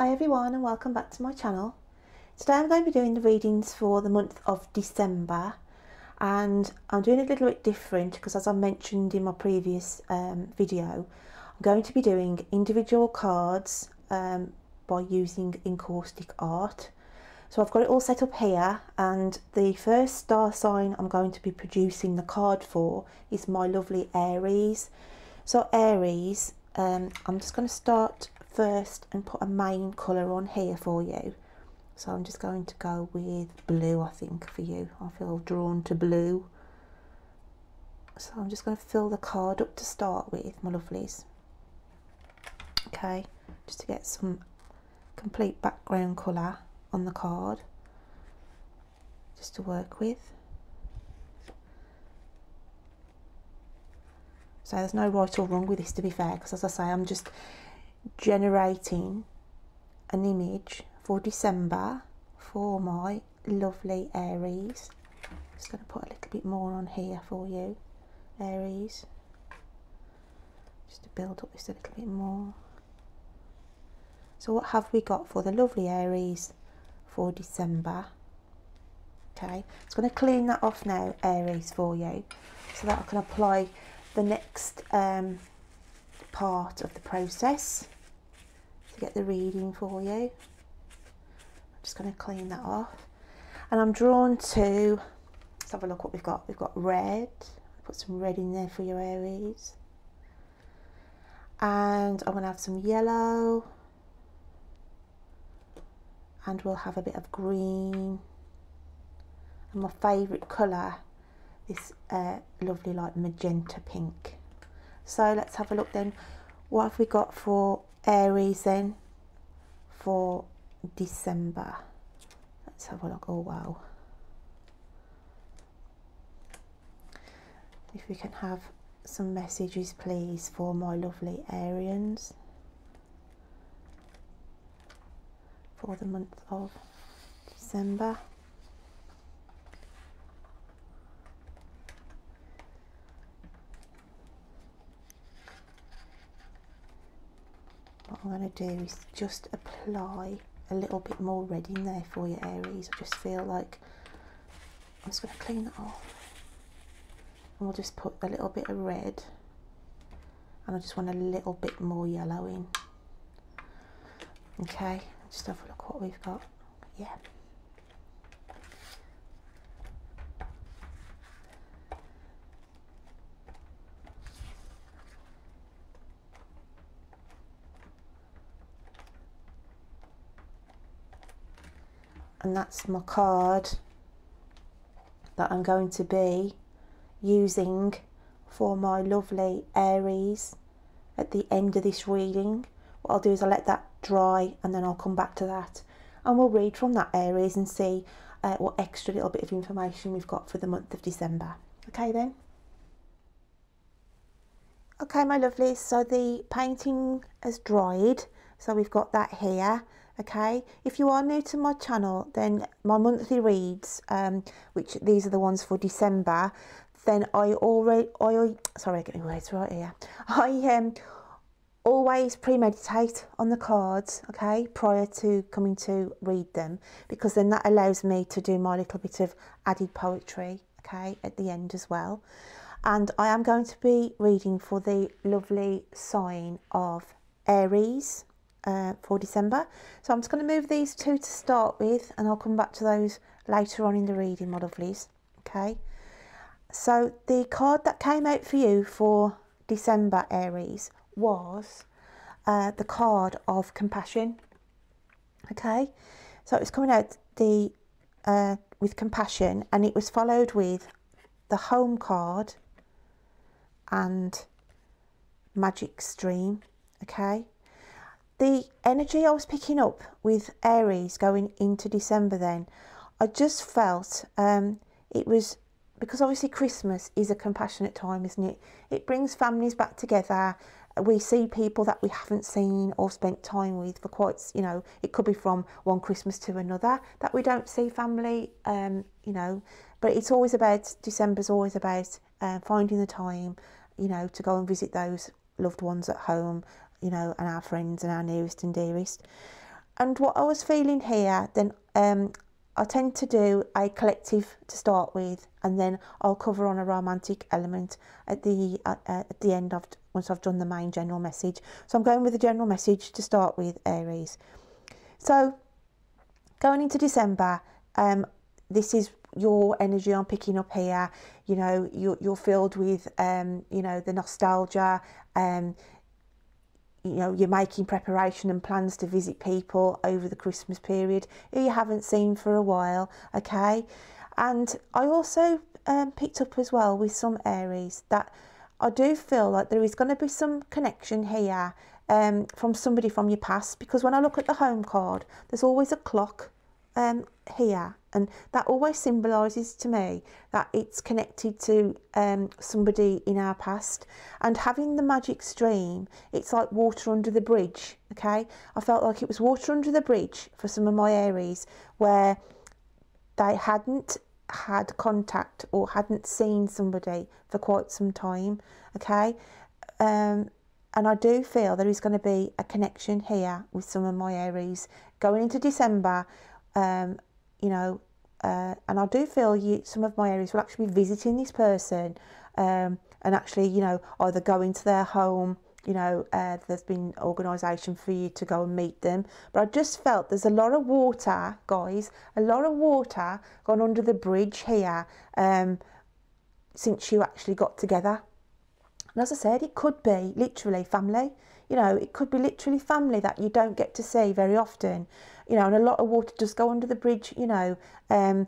Hi everyone and welcome back to my channel. Today I'm going to be doing the readings for the month of December, and I'm doing it a little bit different because, as I mentioned in my previous video, I'm going to be doing individual cards by using encaustic art. So I've got it all set up here, and the first star sign I'm going to be producing the card for is my lovely Aries. So Aries, I'm just going to start first and put a main colour on here for you. So I'm just going to go with blue, I think, for you. I feel drawn to blue. So I'm just going to fill the card up to start with, my lovelies. Okay, just to get some complete background colour on the card, just to work with. So there's no right or wrong with this, to be fair, because as I say, I'm just generating an image for December for my lovely Aries. Just going to put a little bit more on here for you, Aries, just to build up this a little bit more. So what have we got for the lovely Aries for December? Okay, it's going to clean that off now, Aries, for you, so that I can apply the next part of the process to get the reading for you. I'm just going to clean that off, and I'm drawn to, let's have a look what we've got. We've got red. Put some red in there for your Aries, and I'm going to have some yellow, and we'll have a bit of green, and my favourite colour, this lovely like magenta pink. So let's have a look then. What have we got for Aries then for December? Let's have a look. Oh wow, if we can have some messages please for my lovely Arians for the month of December. What I'm going to do is just apply a little bit more red in there for your Aries. I just feel like I'm just going to clean that off, and we'll just put a little bit of red, and I just want a little bit more yellow in. Okay, just have a look what we've got. Yeah. And that's my card that I'm going to be using for my lovely Aries at the end of this reading. What I'll do is I'll let that dry, and then I'll come back to that, and we'll read from that Aries and see what extra little bit of information we've got for the month of December. Okay then. Okay my lovelies, so the painting has dried, so we've got that here. Okay, if you are new to my channel, then my monthly reads, which these are the ones for December, then I get my words right here. I always premeditate on the cards, okay, prior to coming to read them, because then that allows me to do my little bit of added poetry, okay, at the end as well. And I am going to be reading for the lovely sign of Aries for December. So I'm just going to move these two to start with, and I'll come back to those later on in the reading, my lovelies. Okay, so the card that came out for you for December, Aries, was the card of compassion. Okay, so it's coming out the with compassion, and it was followed with the home card and magic stream. Okay, the energy I was picking up with Aries going into December then, I just felt it was, because obviously Christmas is a compassionate time, isn't it? It brings families back together. We see people that we haven't seen or spent time with for quite, you know, it could be from one Christmas to another that we don't see family, you know, but it's always about, December's always about finding the time, you know, to go and visit those loved ones at home, you know, and our friends and our nearest and dearest. And what I was feeling here, then I tend to do a collective to start with, and then I'll cover on a romantic element at the end of once I've done the main general message. So I'm going with the general message to start with, Aries. So going into December, this is your energy I'm picking up here. You know, you're filled with you know, the nostalgia. You know, you're making preparation and plans to visit people over the Christmas period who you haven't seen for a while, okay? And I also picked up as well with some Aries that I do feel like there is going to be some connection here from somebody from your past, because when I look at the home card, there's always a clock here, and that always symbolises to me that it's connected to somebody in our past. And having the magic stream, it's like water under the bridge, okay? I felt like it was water under the bridge for some of my Aries where they hadn't had contact or hadn't seen somebody for quite some time, okay? And I do feel there is going to be a connection here with some of my Aries going into December. You know, and I do feel some of my Aries will actually be visiting this person and actually, you know, either going to their home, you know, there's been organisation for you to go and meet them. But I just felt there's a lot of water, guys, a lot of water gone under the bridge here since you actually got together. And as I said, it could be literally family. You know, it could be literally family that you don't get to see very often, you know, and a lot of water does go under the bridge, you know, and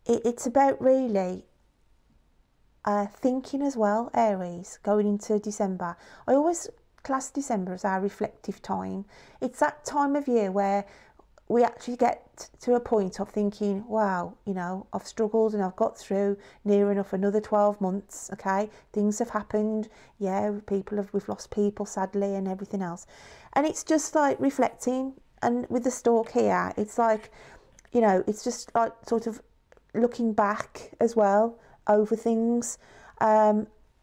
it's about really thinking as well, Aries, going into December. I always class December as our reflective time. It's that time of year where we actually get to a point of thinking, wow, you know, I've struggled and I've got through near enough another 12 months, okay? Things have happened, yeah, we've lost people sadly and everything else. And it's just like reflecting, and with the stork here, it's like, you know, it's just like sort of looking back as well over things.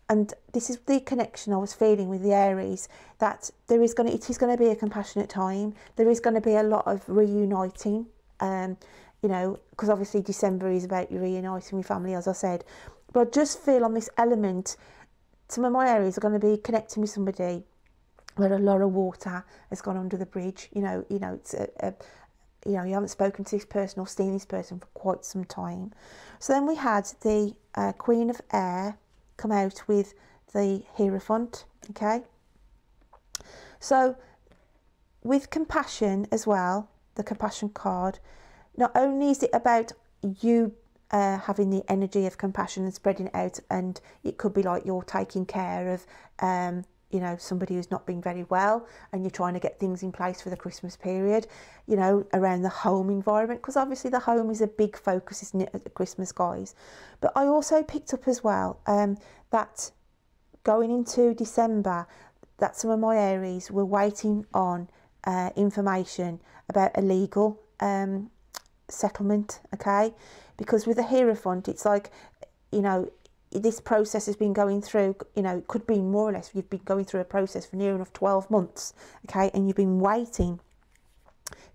And this is the connection I was feeling with the Aries, that it is going to be a compassionate time. There is going to be a lot of reuniting, you know, because obviously December is about you reuniting with family, as I said. But I just feel on this element, some of my Aries are going to be connecting with somebody where a lot of water has gone under the bridge. You know, it's you know, you haven't spoken to this person or seen this person for quite some time. So then we had the Queen of Air come out with the Hierophant, okay? So with compassion as well, the compassion card, not only is it about you having the energy of compassion and spreading it out, and it could be like you're taking care of you know, somebody who's not been very well, and you're trying to get things in place for the Christmas period, you know, around the home environment, because obviously the home is a big focus, isn't it, at the Christmas, guys? But I also picked up as well that going into December, that some of my Aries were waiting on information about a legal settlement, okay? Because with the Hierophant, it's like, you know, this process has been going through, you know, it could be more or less, you've been going through a process for near enough 12 months, okay, and you've been waiting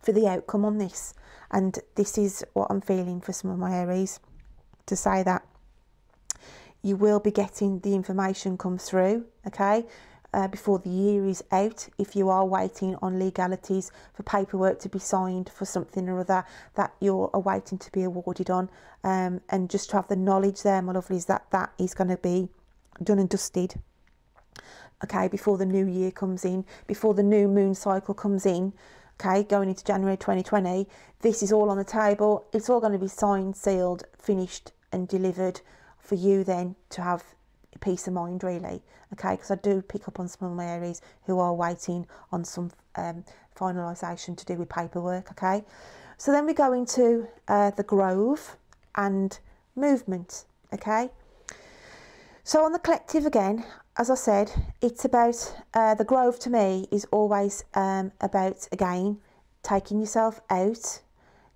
for the outcome on this. And this is what I'm feeling for some of my Aries, to say that you will be getting the information come through, okay, before the year is out, if you are waiting on legalities for paperwork to be signed for something or other that you're awaiting to be awarded on, and just to have the knowledge there, my lovelies, that that is going to be done and dusted, okay, before the new year comes in, before the new moon cycle comes in, okay, going into January 2020. This is all on the table. It's all going to be signed, sealed, finished and delivered for you then to have peace of mind, really, okay? Because I do pick up on some of my Aries who are waiting on some finalisation to do with paperwork, okay? So then we go into the Grove and movement, okay? So on the collective again, as I said, it's about the Grove to me is always about, again, taking yourself out,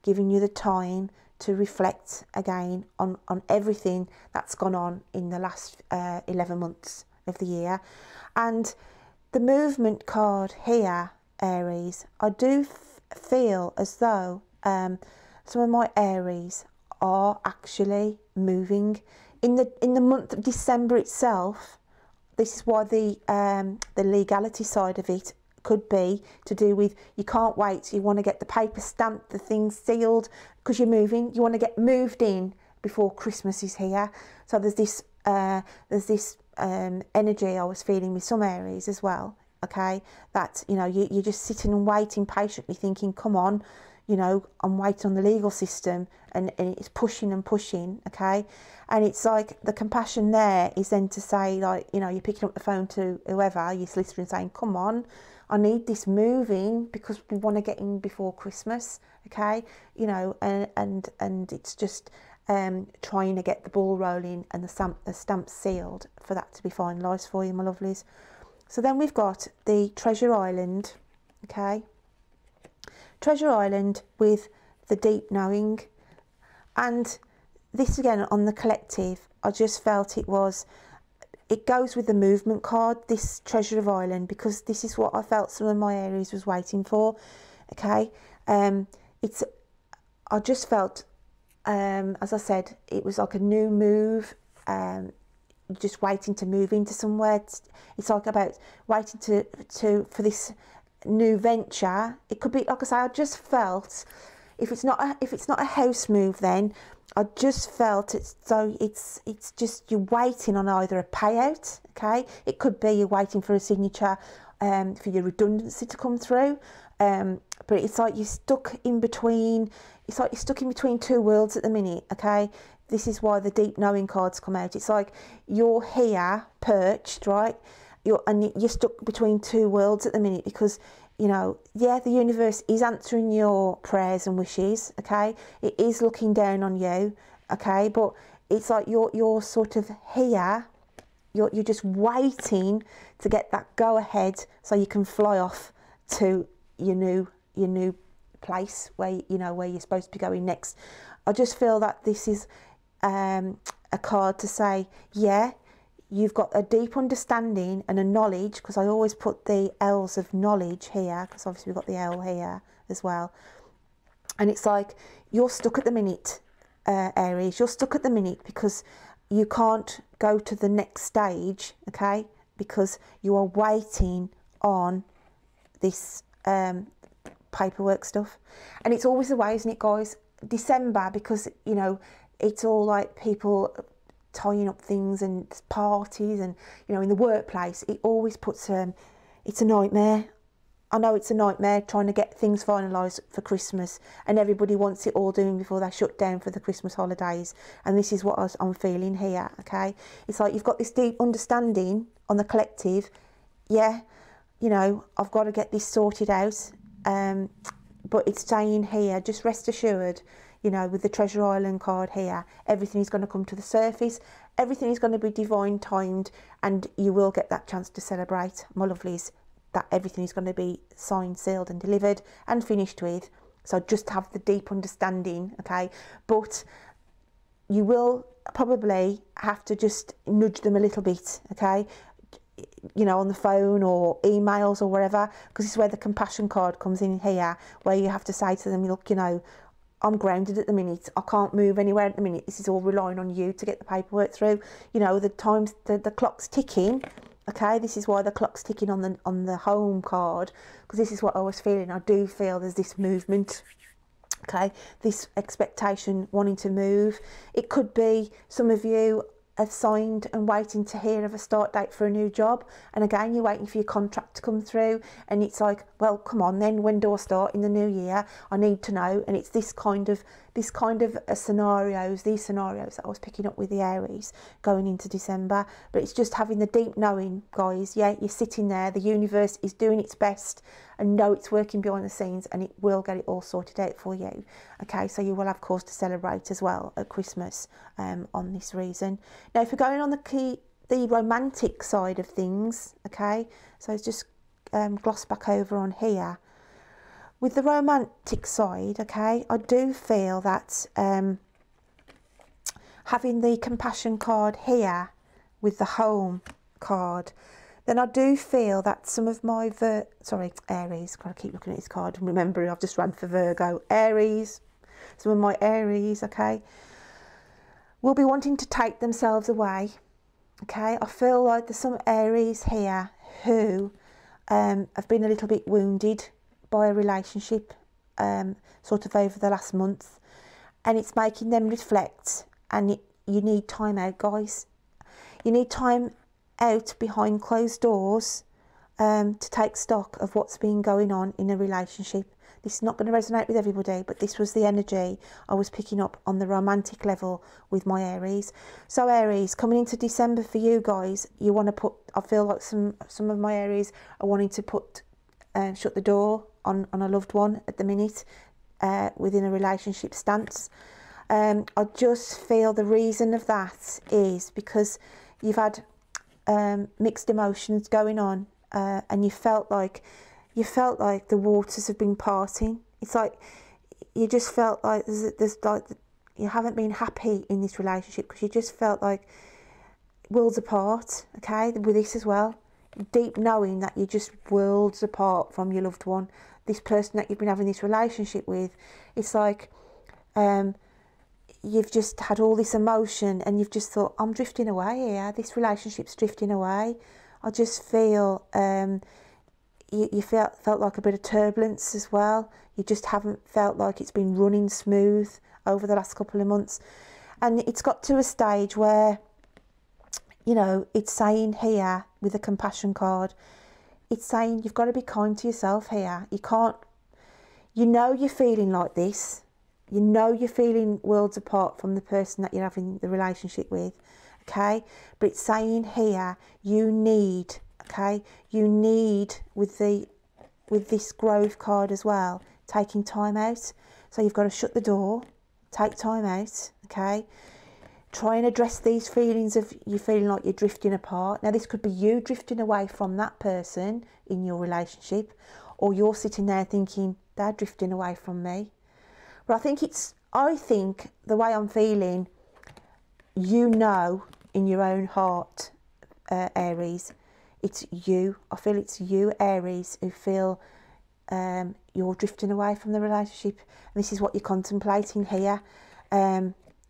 giving you the time to reflect again on everything that's gone on in the last 11 months of the year. And the movement card here Aries, I do feel as though some of my Aries are actually moving in the month of December itself. This is why the legality side of it could be to do with you can't wait, you want to get the paper stamped, the things sealed, because you're moving, you want to get moved in before Christmas is here. So there's this energy I was feeling with some Aries as well, okay, that, you know, you're just sitting and waiting patiently thinking, come on, you know, I'm waiting on the legal system, and it's pushing and pushing, okay. And it's like the compassion there is then to say, like, you know, you're picking up the phone to whoever, your solicitor, and saying, come on, I need this moving because we want to get in before Christmas, okay, you know, and it's just trying to get the ball rolling and the stamp sealed for that to be finalised for you, my lovelies. So then we've got the Treasure Island, okay, Treasure Island with the deep knowing. And this again on the collective, I just felt it goes with the movement card, this Treasure of Island, because this is what I felt some of my Aries was waiting for, okay. I just felt, as I said, it was like a new move, just waiting to move into somewhere. It's like about waiting for this new venture. It could be, like I say, I just felt if it's not a house move, then I just felt it's just you're waiting on either a payout, okay. It could be you're waiting for a signature for your redundancy to come through, but it's like you're stuck in between. It's like you're stuck in between two worlds at the minute, okay. This is why the deep knowing cards come out. It's like you're here perched, right? You're stuck between two worlds at the minute, because, you know, yeah, the universe is answering your prayers and wishes, okay. It is looking down on you, okay, but it's like you're sort of here. You're just waiting to get that go ahead so you can fly off to your new place where, you know, where you're supposed to be going next. I just feel that this is a card to say, yeah, you've got a deep understanding and a knowledge, because I always put the L's of knowledge here, because obviously we've got the L here as well. And it's like you're stuck at the minute, Aries, you're stuck at the minute because you can't go to the next stage, okay, because you are waiting on this paperwork stuff. And it's always the way, isn't it, guys? December, because, you know, it's all like people tying up things and parties, and, you know, in the workplace it always puts it's a nightmare. I know it's a nightmare trying to get things finalised for Christmas, and everybody wants it all doing before they shut down for the Christmas holidays. And this is what I'm feeling here, okay. It's like you've got this deep understanding on the collective, yeah, you know, I've got to get this sorted out, but it's saying here, just rest assured, you know, with the Treasure Island card here, everything is going to come to the surface, everything is going to be divine timed, and you will get that chance to celebrate, my lovelies, that everything is going to be signed, sealed and delivered and finished with. So just have the deep understanding, okay. But you will probably have to just nudge them a little bit, okay, you know, on the phone or emails or wherever, because this is where the compassion card comes in here, where you have to say to them, look, you know, I'm grounded at the minute, I can't move anywhere at the minute, this is all relying on you to get the paperwork through, you know, the clock's ticking, okay. This is why the clock's ticking on the home card, because this is what I was feeling. I do feel there's this movement, okay, this expectation, wanting to move. It could be some of you have signed and waiting to hear of a start date for a new job, and again you're waiting for your contract to come through, and it's like, well, come on then, when do I start in the new year? I need to know. And it's this kind of scenarios, these scenarios that I was picking up with the Aries going into December. But it's just having the deep knowing, guys. Yeah, you're sitting there, the universe is doing its best, and know it's working behind the scenes, and it will get it all sorted out for you, okay. So you will have cause to celebrate as well at Christmas on this reason. Now if we're going on the romantic side of things, okay, so it's just gloss back over on here with the romantic side, okay. I do feel that having the compassion card here with the home card then I do feel that some of my Aries, gotta keep looking at this card and remembering I've just ran for Virgo. Aries, some of my Aries, okay, will be wanting to take themselves away. Okay, I feel like there's some Aries here who have been a little bit wounded by a relationship sort of over the last month, and it's making them reflect, and you need time out, guys. You need time out behind closed doors to take stock of what's been going on in a relationship. This is not going to resonate with everybody, but this was the energy I was picking up on the romantic level with my Aries. So Aries, coming into December for you guys, you want to put, I feel like some of my Aries are wanting to put, shut the door on a loved one at the minute, within a relationship stance. I just feel the reason of that is because you've had mixed emotions going on, and you felt like the waters have been parting. It's like you just felt like there's like you haven't been happy in this relationship because you just felt like worlds apart. Okay, with this as well, deep knowing that you're just worlds apart from your loved one, this person that you've been having this relationship with. It's like you've just had all this emotion and you've just thought, I'm drifting away here, this relationship's drifting away. I just feel you felt like a bit of turbulence as well. You just haven't felt like it's been running smooth over the last couple of months, and it's got to a stage where, you know, it's saying here with the compassion card, it's saying you've got to be kind to yourself here. You can't, you know, you're feeling like this, you know, you're feeling worlds apart from the person that you're having the relationship with, okay, but it's saying here you need, okay, you need, with this growth card as well, taking time out. So you've got to shut the door, take time out, okay, try and address these feelings of you feeling like you're drifting apart. Now this could be you drifting away from that person in your relationship, or you're sitting there thinking they're drifting away from me. But I think the way I'm feeling, you know, in your own heart, Aries, it's you. I feel it's you, Aries, who feel you're drifting away from the relationship. And this is what you're contemplating here.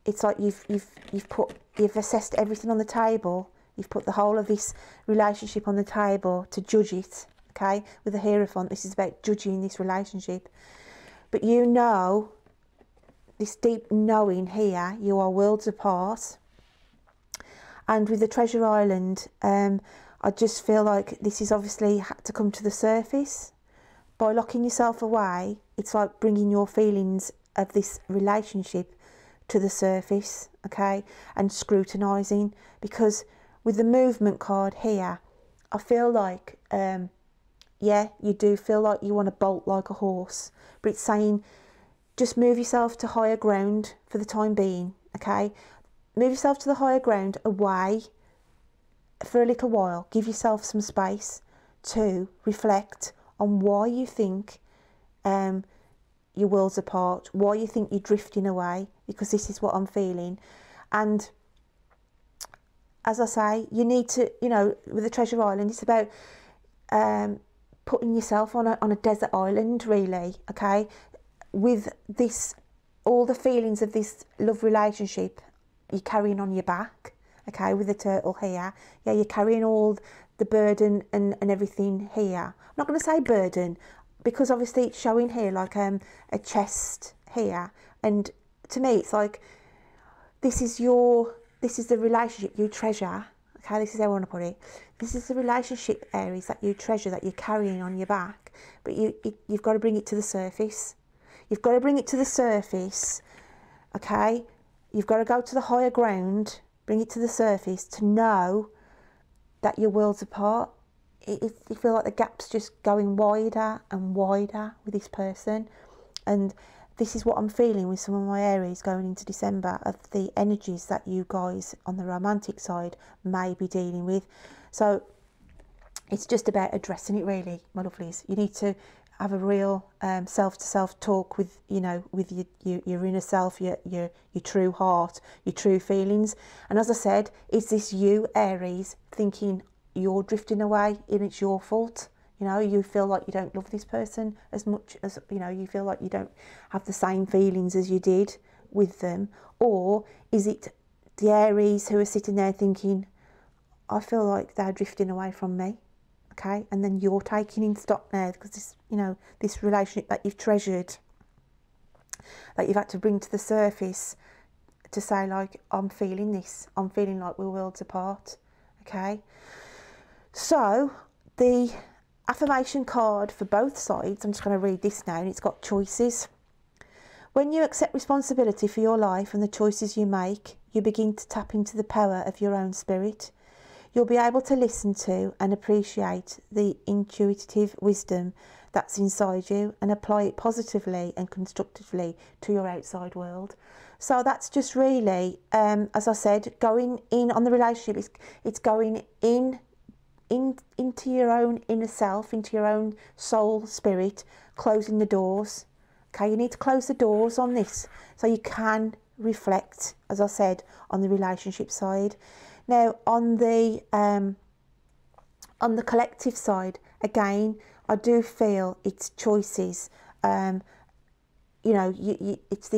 It's like you've assessed everything on the table. You've put the whole of this relationship on the table to judge it. Okay, with the Hierophant, this is about judging this relationship. But you know, this deep knowing here, you are worlds apart. And with the Treasure Island, I just feel like this is obviously had to come to the surface. By locking yourself away, it's like bringing your feelings of this relationship to the surface, okay, and scrutinising. Because with the Movement card here, I feel like, yeah, you do feel like you want to bolt like a horse, but it's saying just move yourself to higher ground for the time being, okay? Move yourself to the higher ground, away for a little while. Give yourself some space to reflect on why you think your worlds apart, why you think you're drifting away, because this is what I'm feeling. And as I say, you need to, you know, with the Treasure Island, it's about putting yourself on a desert island, really, okay? With this, all the feelings of this love relationship, you're carrying on your back, okay, with the turtle here. Yeah, you're carrying all the burden and everything here. I'm not going to say burden, because obviously it's showing here like a chest here. And to me, it's like, this is the relationship you treasure, okay, this is how I want to put it. This is the relationship, Aries, that you treasure, that you're carrying on your back, but you've got to bring it to the surface. You've got to bring it to the surface, okay? You've got to go to the higher ground, bring it to the surface to know that your worlds apart. You feel like the gap's just going wider and wider with this person. And this is what I'm feeling with some of my Aries going into December, of the energies that you guys on the romantic side may be dealing with. So it's just about addressing it, really, my lovelies. You need to have a real self-to-self talk with, you know, with your inner self, your true heart, your true feelings. And as I said, is this you, Aries, thinking you're drifting away and it's your fault. You know, you feel like you don't love this person as much as, you know, you feel like you don't have the same feelings as you did with them. Or is it the Aries who are sitting there thinking, I feel like they're drifting away from me, okay? And then you're taking in stock now because this, you know, this relationship that you've treasured, that you've had to bring to the surface to say, like, I'm feeling this. I'm feeling like we're worlds apart, okay? So the affirmation card for both sides, I'm just going to read this now, and it's got choices. When you accept responsibility for your life and the choices you make, you begin to tap into the power of your own spirit. You'll be able to listen to and appreciate the intuitive wisdom that's inside you and apply it positively and constructively to your outside world. So that's just really, as I said, going in on the relationship. It's going into your own inner self, into your own soul, spirit, closing the doors. Okay, you need to close the doors on this so you can reflect, as I said, on the relationship side. Now, on the collective side, again, I do feel it's choices. You know, it's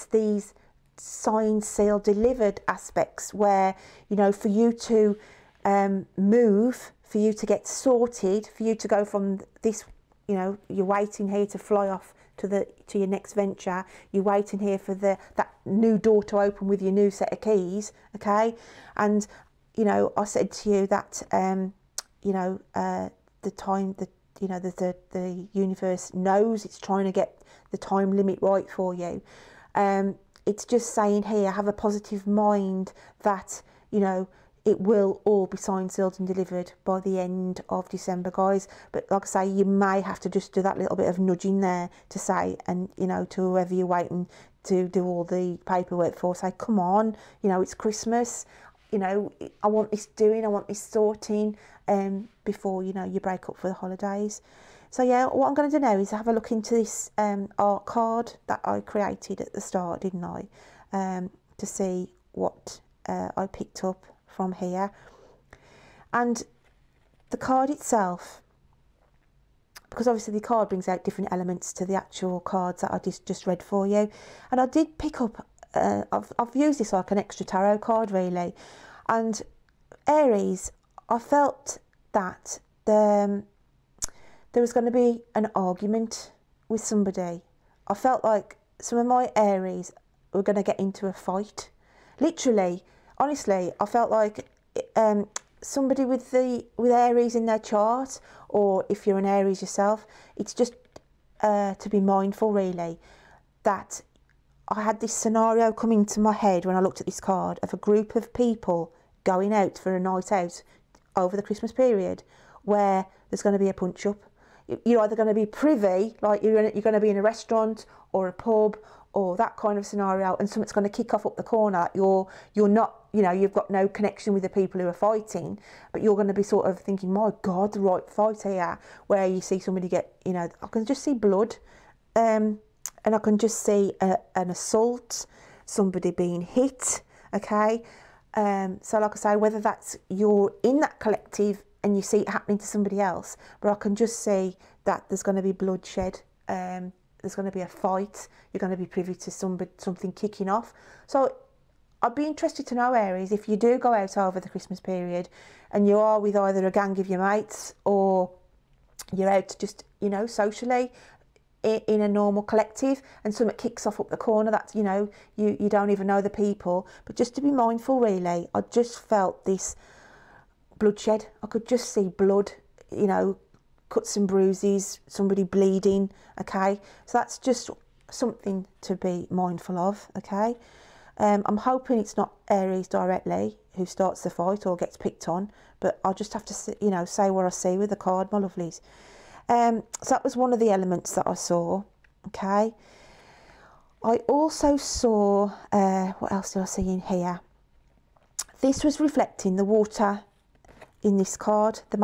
these signed, sealed, delivered aspects where, you know, for you to move, for you to get sorted, for you to go from this, you know, you're waiting here to fly off to your next venture, you're waiting here for that new door to open with your new set of keys, okay? And, you know, I said to you that, you know, the time that, you know, the universe knows it's trying to get the time limit right for you. It's just saying here, have a positive mind that, you know, it will all be signed, sealed and delivered by the end of December, guys. But like I say, you may have to just do that little bit of nudging there to say, and, you know, to whoever you're waiting to do all the paperwork for, say, come on, you know, it's Christmas, you know, I want this doing, I want this sorting, before, you know, you break up for the holidays. So yeah, what I'm going to do now is have a look into this art card that I created at the start, didn't I? To see what I picked up from here. And the card itself, because obviously the card brings out different elements to the actual cards that I just read for you, and I did pick up, I've used this like an extra tarot card really. And Aries, I felt that there was going to be an argument with somebody. I felt like some of my Aries were going to get into a fight. Literally, honestly, I felt like somebody with Aries in their chart, or if you're an Aries yourself, it's just to be mindful really that I had this scenario come into my head when I looked at this card of a group of people going out for a night out over the Christmas period where there's going to be a punch up. You're either going to be privy, like you're going to be in a restaurant or a pub or that kind of scenario, and something's going to kick off up the corner. You're not, you know, you've got no connection with the people who are fighting, but you're going to be sort of thinking, my God, the right fight here, where you see somebody get, you know, I can just see blood, and I can just see an assault, somebody being hit, okay? So like I say, whether that's you're in that collective and you see it happening to somebody else, but I can just see that there's going to be bloodshed, there's going to be a fight, you're going to be privy to something kicking off. So I'd be interested to know, Aries, if you do go out over the Christmas period and you are with either a gang of your mates or you're out just, you know, socially in a normal collective and something kicks off up the corner that, you know, you don't even know the people, but just to be mindful really. I just felt this bloodshed. I could just see blood, you know, cuts and bruises, somebody bleeding, okay? So that's just something to be mindful of, okay? I'm hoping it's not Aries directly who starts the fight or gets picked on, but I'll just have to, you know, say what I see with the card, my lovelies. So that was one of the elements that I saw, okay? I also saw, what else did I see in here? This was reflecting the water in this card, the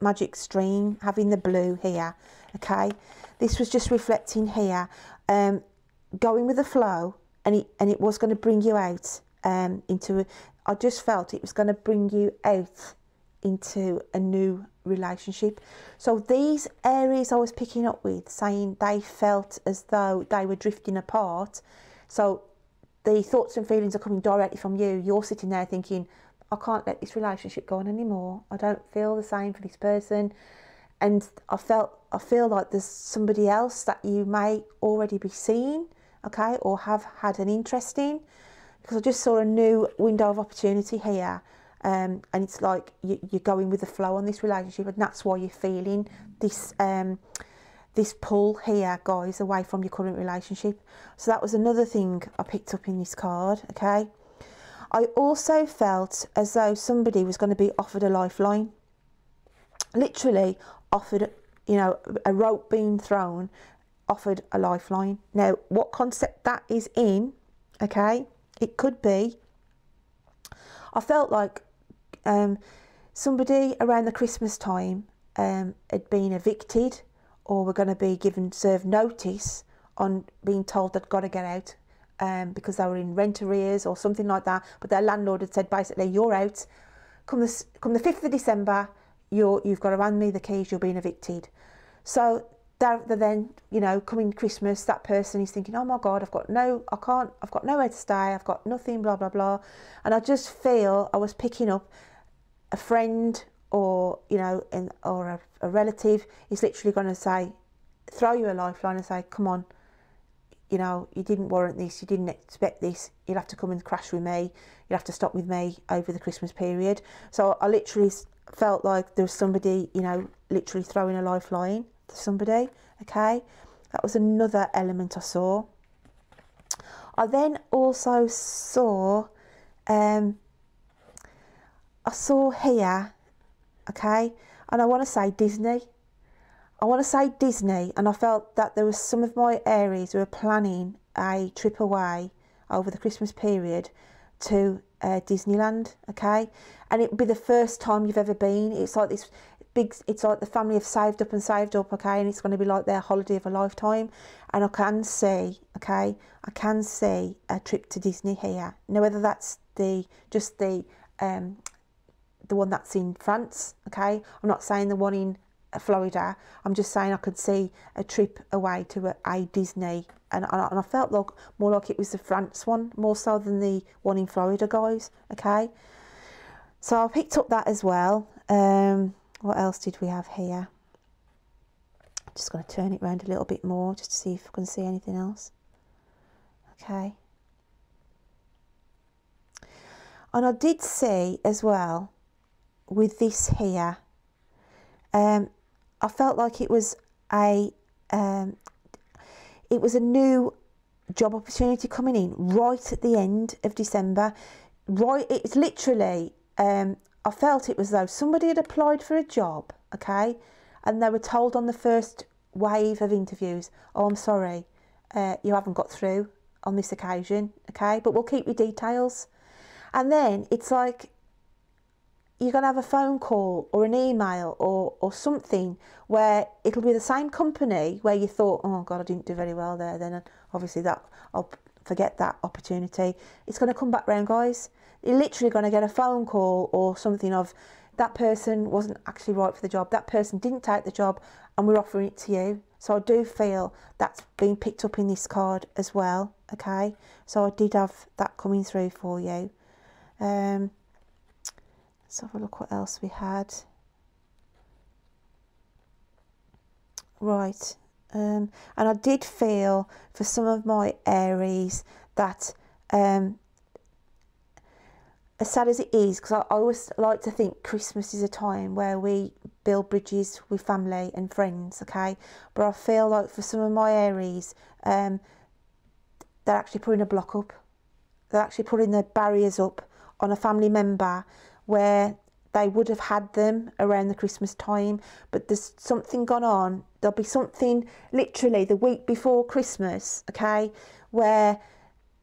magic stream, having the blue here, okay? This was just reflecting here, going with the flow, and it was going to bring you out into, I just felt it was going to bring you out into a new relationship. So these Aries I was picking up with saying they felt as though they were drifting apart. So the thoughts and feelings are coming directly from you. You're sitting there thinking, I can't let this relationship go on anymore. I don't feel the same for this person. And I feel like there's somebody else that you may already be seeing, okay, or have had an interest in, because I just saw a new window of opportunity here. And it's like you're going with the flow on this relationship, and that's why you're feeling this this pull here, guys, away from your current relationship. So that was another thing I picked up in this card, okay. I also felt as though somebody was going to be offered a lifeline, literally offered, you know, a rope being thrown, offered a lifeline. Now, what concept that is in, okay, it could be, I felt like somebody around the Christmas time had been evicted, or were going to be served notice on being told they'd got to get out because they were in rent arrears or something like that. But their landlord had said basically, you're out. Come the 5th of December, you've got to hand me the keys, you're being evicted. So they're then, you know, coming Christmas, that person is thinking, oh my God, I've got nowhere to stay, I've got nothing, blah, blah, blah. And I just feel I was picking up a friend, or, you know, or a relative is literally going to say, throw you a lifeline and say, come on, you know, you didn't warrant this, you didn't expect this, you'll have to come and crash with me, you'll have to stop with me over the Christmas period. So I literally felt like there was somebody, you know, literally throwing a lifeline to somebody, okay. That was another element I saw. I then also saw, I saw here, okay, and I want to say Disney. And I felt that there was some of my Aries who were planning a trip away over the Christmas period to Disneyland, okay, and it would be the first time you've ever been. It's like this big, it's like the family have saved up, okay, and it's going to be like their holiday of a lifetime. And I can see, okay, I can see a trip to Disney here. Now, whether that's just the one that's in France, okay, I'm not saying the one in Florida, I'm just saying I could see a trip away to a Disney, and I felt like more like it was the France one, more so than the one in Florida, guys, okay. So I picked up that as well. What else did we have here? I'm just going to turn it around a little bit more just to see if I can see anything else, okay. And I did see as well with this here, I felt like it was a new job opportunity coming in right at the end of December. Right, it's literally, I felt it was though somebody had applied for a job, okay, and they were told on the first wave of interviews, oh, I'm sorry, you haven't got through on this occasion, okay, but we'll keep your details. And then it's like, you're going to have a phone call or an email or something where it'll be the same company where you thought, oh God, I didn't do very well there. Then obviously that I'll forget that opportunity. It's going to come back round, guys. You're literally going to get a phone call or something of that person wasn't actually right for the job. That person didn't take the job and we're offering it to you. So I do feel that's being picked up in this card as well. Okay. So I did have that coming through for you. Let's have a look what else we had. Right, and I did feel for some of my Aries that, as sad as it is, because I always like to think Christmas is a time where we build bridges with family and friends, okay? But I feel like for some of my Aries, they're actually putting a block up. They're actually putting the barriers up on a family member where they would have had them around the Christmas time, but there's something gone on. There'll be something literally the week before Christmas, okay, where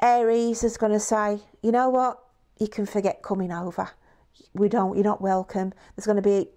Aries is going to say, you know what, you can forget coming over. You're not welcome. There's going to be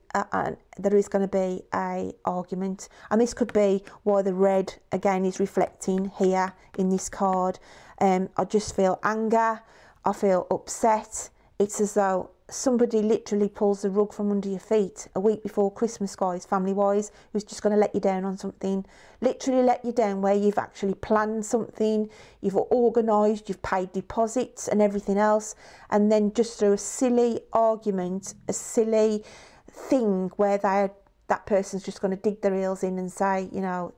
there is going to be a argument, and this could be why the red again is reflecting here in this card. I just feel anger. I feel upset. It's as though somebody literally pulls the rug from under your feet a week before Christmas, guys, family-wise, who's just going to let you down on something, literally let you down where you've actually planned something, you've organised, you've paid deposits and everything else, and then just through a silly argument, a silly thing where that person's just going to dig their heels in and say, you know,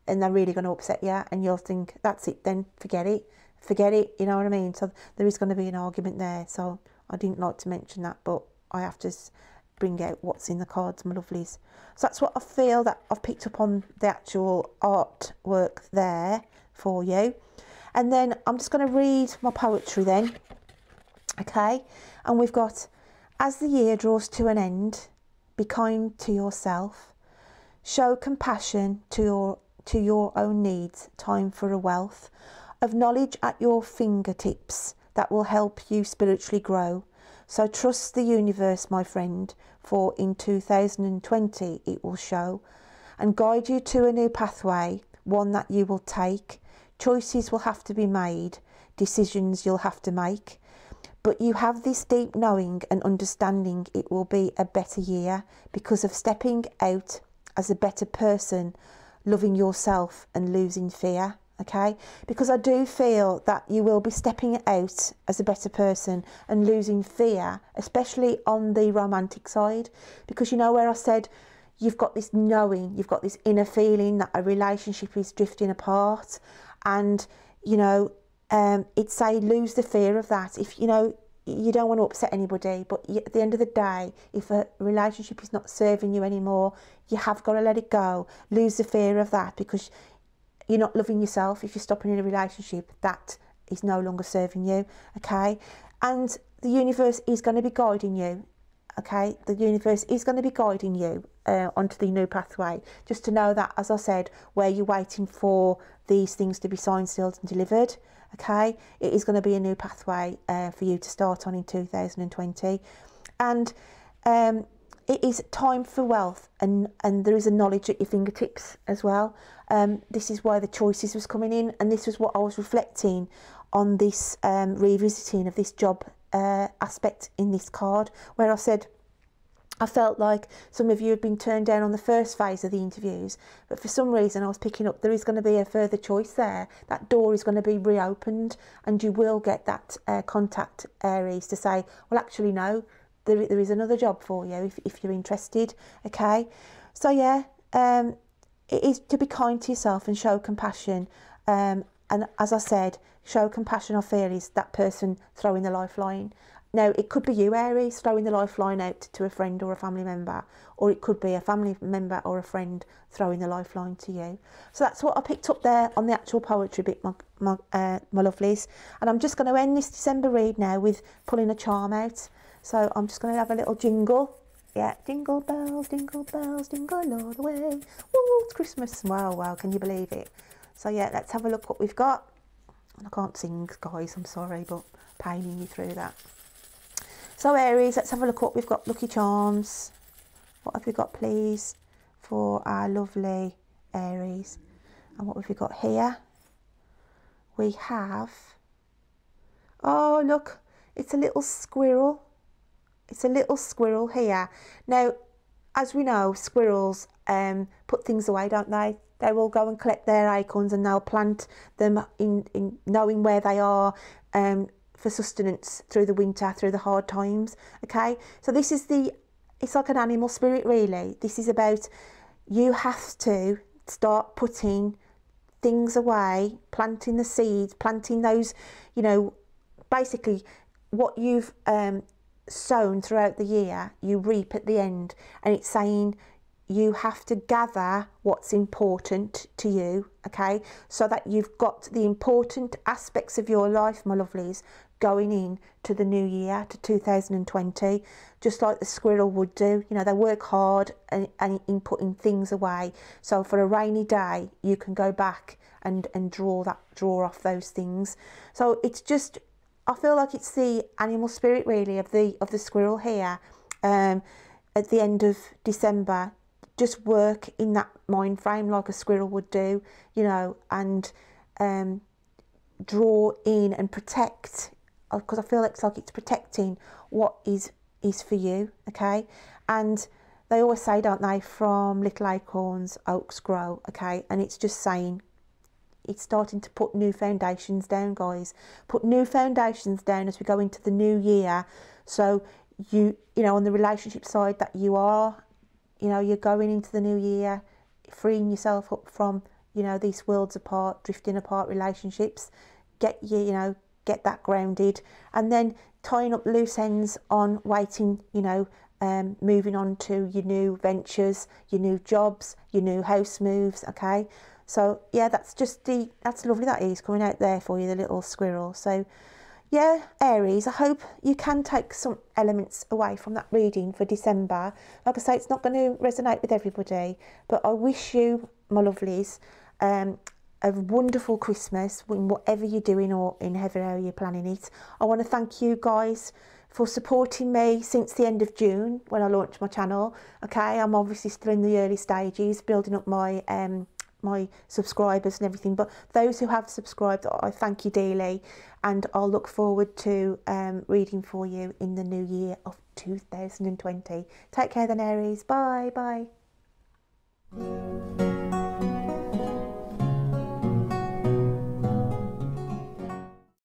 and they're really going to upset you, and you'll think, that's it then, forget it, you know what I mean? So there is going to be an argument there. So I didn't like to mention that, but I have to bring out what's in the cards, my lovelies. So that's what I feel that I've picked up on the actual artwork there for you. And then I'm just going to read my poetry then, okay? And we've got, as the year draws to an end, be kind to yourself, show compassion to your own needs, time for a wealth of knowledge at your fingertips that will help you spiritually grow. So trust the universe, my friend, for in 2020 it will show and guide you to a new pathway, one that you will take. Choices will have to be made, decisions you'll have to make. But you have this deep knowing and understanding it will be a better year because of stepping out as a better person, loving yourself and losing fear. Okay, because I do feel that you will be stepping out as a better person and losing fear, especially on the romantic side, because you know where I said you've got this knowing, you've got this inner feeling that a relationship is drifting apart, and you know, it's say lose the fear of that. If you know you don't want to upset anybody, but at the end of the day, if a relationship is not serving you anymore, you have got to let it go. Lose the fear of that, because you're not loving yourself. If you're stopping in a relationship that is no longer serving you, okay? And the universe is going to be guiding you, okay? The universe is going to be guiding you onto the new pathway. Just to know that, as I said, where you're waiting for these things to be signed, sealed and delivered, okay? It is going to be a new pathway for you to start on in 2020. And it is time for wealth, and there is a knowledge at your fingertips as well. This is why the choices was coming in, and this was what I was reflecting on this revisiting of this job aspect in this card, where I said I felt like some of you had been turned down on the first phase of the interviews, but for some reason I was picking up there is going to be a further choice there. That door is going to be reopened, and you will get that contact, Aries, to say, well, actually no, there is another job for you if you're interested, okay? So yeah, it is to be kind to yourself and show compassion, and as I said, show compassion, I feel, is that person throwing the lifeline. Now, it could be you, Aries, throwing the lifeline out to a friend or a family member, or it could be a family member or a friend throwing the lifeline to you. So that's what I picked up there on the actual poetry bit, my lovelies. And I'm just going to end this December read now with pulling a charm out. So I'm just going to have a little jingle. Yeah, jingle bells, jingle all the way. Woo, it's Christmas. Wow, wow, can you believe it? So yeah, let's have a look what we've got. And I can't sing, guys, I'm sorry, but paining you through that. So Aries, let's have a look what we've got. Lucky charms. What have we got, please, for our lovely Aries? And what have we got here? We have, oh look, it's a little squirrel. It's a little squirrel here. Now, as we know, squirrels put things away, don't they? They will go and collect their acorns and they'll plant them in knowing where they are for sustenance through the winter, through the hard times, okay? So this is it's like an animal spirit, really. This is about, you have to start putting things away, planting the seeds, planting those, you know, basically what you've sown throughout the year, you reap at the end. And it's saying you have to gather what's important to you, okay? So that you've got the important aspects of your life, my lovelies, going in to the new year, to 2020, just like the squirrel would do. You know, they work hard and in putting things away. So for a rainy day, you can go back and draw off those things. So it's just, I feel like it's the animal spirit, really, of the squirrel here. At the end of December, just work in that mind frame like a squirrel would do, you know, and draw in and protect, because I feel it's like it's protecting what is is for you, okay? And they always say, don't they, from little acorns oaks grow, okay? And it's just saying, it's starting to put new foundations down, guys. Put new foundations down as we go into the new year. So you know, on the relationship side, that you are, you know, you're going into the new year, freeing yourself up from, you know, these worlds apart, drifting apart relationships. Get you know, get that grounded, and then tying up loose ends on waiting, you know, moving on to your new ventures, your new jobs, your new house moves, okay? So yeah, that's lovely that is coming out there for you, the little squirrel. So yeah, Aries, I hope you can take some elements away from that reading for December. Like I say, it's not going to resonate with everybody, but I wish you, my lovelies, a wonderful Christmas in whatever you're doing or in however you're planning it. I want to thank you guys for supporting me since the end of June when I launched my channel. Okay, I'm obviously still in the early stages, building up my my subscribers and everything, but those who have subscribed, I thank you dearly, and I'll look forward to reading for you in the new year of 2020. Take care then, Aries. Bye.